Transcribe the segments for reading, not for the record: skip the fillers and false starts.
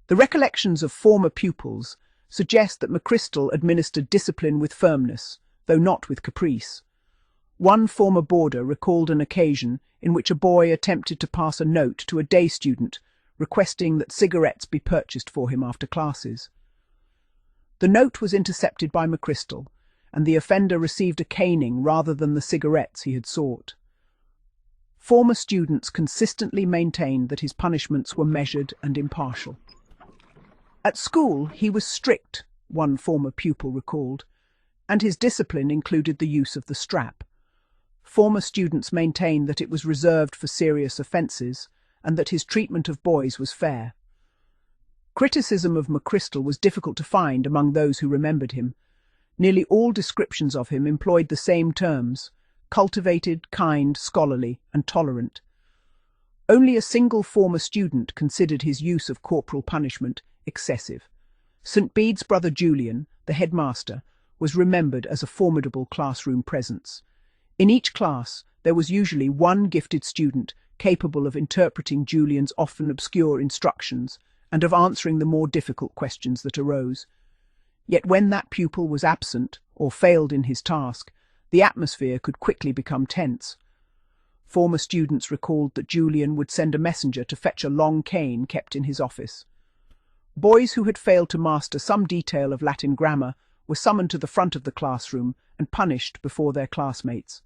The recollections of former pupils suggest that McChrystal administered discipline with firmness, though not with caprice. One former boarder recalled an occasion in which a boy attempted to pass a note to a day student requesting that cigarettes be purchased for him after classes. The note was intercepted by McChrystal, and the offender received a caning rather than the cigarettes he had sought. Former students consistently maintained that his punishments were measured and impartial. At school, he was strict, one former pupil recalled, and his discipline included the use of the strap. Former students maintained that it was reserved for serious offences and that his treatment of boys was fair. Criticism of McChrystal was difficult to find among those who remembered him. Nearly all descriptions of him employed the same terms: cultivated, kind, scholarly, and tolerant. Only a single former student considered his use of corporal punishment excessive. St. Bede's brother Julian, the headmaster, was remembered as a formidable classroom presence. In each class, there was usually one gifted student capable of interpreting Julian's often obscure instructions and of answering the more difficult questions that arose. Yet when that pupil was absent or failed in his task, the atmosphere could quickly become tense. Former students recalled that Julian would send a messenger to fetch a long cane kept in his office. Boys who had failed to master some detail of Latin grammar were summoned to the front of the classroom and punished before their classmates.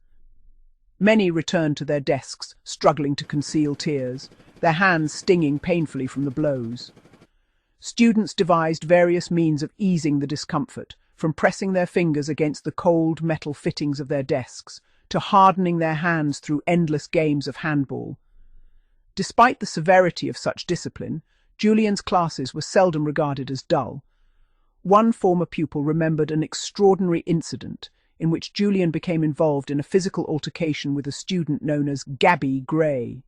Many returned to their desks, struggling to conceal tears, their hands stinging painfully from the blows. Students devised various means of easing the discomfort, from pressing their fingers against the cold metal fittings of their desks to hardening their hands through endless games of handball. Despite the severity of such discipline, Julian's classes were seldom regarded as dull. One former pupil remembered an extraordinary incident in which Julian became involved in a physical altercation with a student known as Gabby Gray.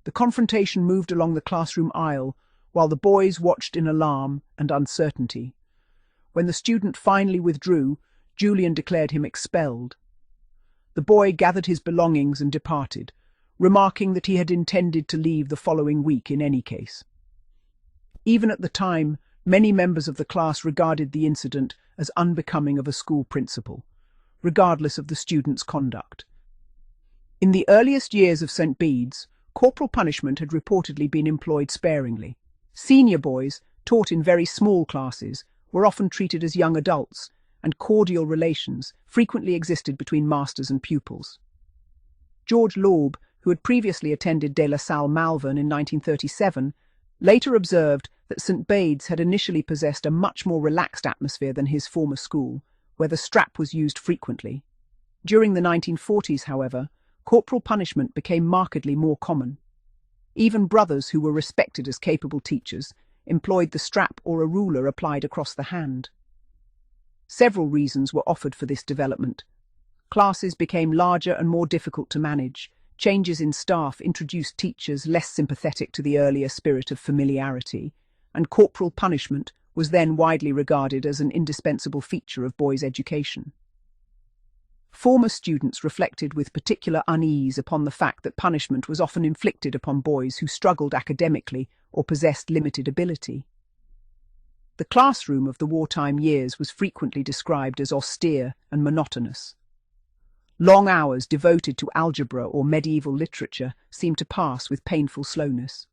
The confrontation moved along the classroom aisle while the boys watched in alarm and uncertainty. When the student finally withdrew, Julian declared him expelled. The boy gathered his belongings and departed, remarking that he had intended to leave the following week in any case. Even at the time, many members of the class regarded the incident as unbecoming of a school principal, regardless of the student's conduct. In the earliest years of St. Bede's, corporal punishment had reportedly been employed sparingly. Senior boys, taught in very small classes, were often treated as young adults, and cordial relations frequently existed between masters and pupils. George Laube, who had previously attended De La Salle Malvern in 1937, later observed that St. Bede's had initially possessed a much more relaxed atmosphere than his former school, where the strap was used frequently. During the 1940s, however, corporal punishment became markedly more common. Even brothers who were respected as capable teachers employed the strap or a ruler applied across the hand. Several reasons were offered for this development. Classes became larger and more difficult to manage. Changes in staff introduced teachers less sympathetic to the earlier spirit of familiarity, and corporal punishment was then widely regarded as an indispensable feature of boys' education. Former students reflected with particular unease upon the fact that punishment was often inflicted upon boys who struggled academically or possessed limited ability. The classroom of the wartime years was frequently described as austere and monotonous. Long hours devoted to algebra or medieval literature seemed to pass with painful slowness.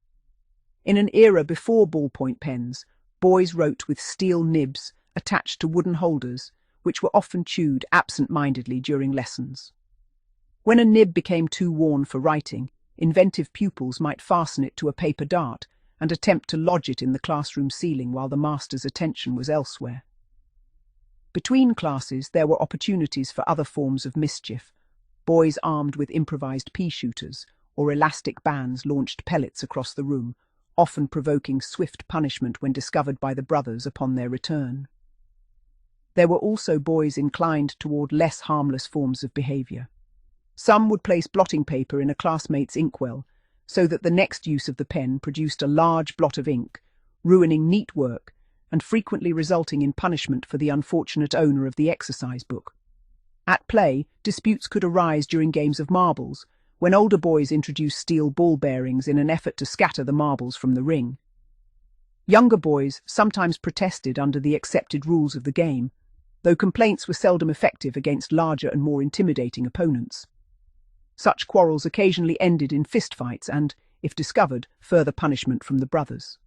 In an era before ballpoint pens, boys wrote with steel nibs attached to wooden holders, which were often chewed absent-mindedly during lessons. When a nib became too worn for writing, inventive pupils might fasten it to a paper dart and attempt to lodge it in the classroom ceiling while the master's attention was elsewhere. Between classes, there were opportunities for other forms of mischief. Boys armed with improvised pea-shooters or elastic bands launched pellets across the room, often provoking swift punishment when discovered by the brothers upon their return. There were also boys inclined toward less harmless forms of behavior. Some would place blotting paper in a classmate's inkwell, so that the next use of the pen produced a large blot of ink, ruining neat work and frequently resulting in punishment for the unfortunate owner of the exercise book. At play, disputes could arise during games of marbles, when older boys introduced steel ball bearings in an effort to scatter the marbles from the ring. Younger boys sometimes protested under the accepted rules of the game, though complaints were seldom effective against larger and more intimidating opponents. Such quarrels occasionally ended in fistfights and, if discovered, further punishment from the brothers.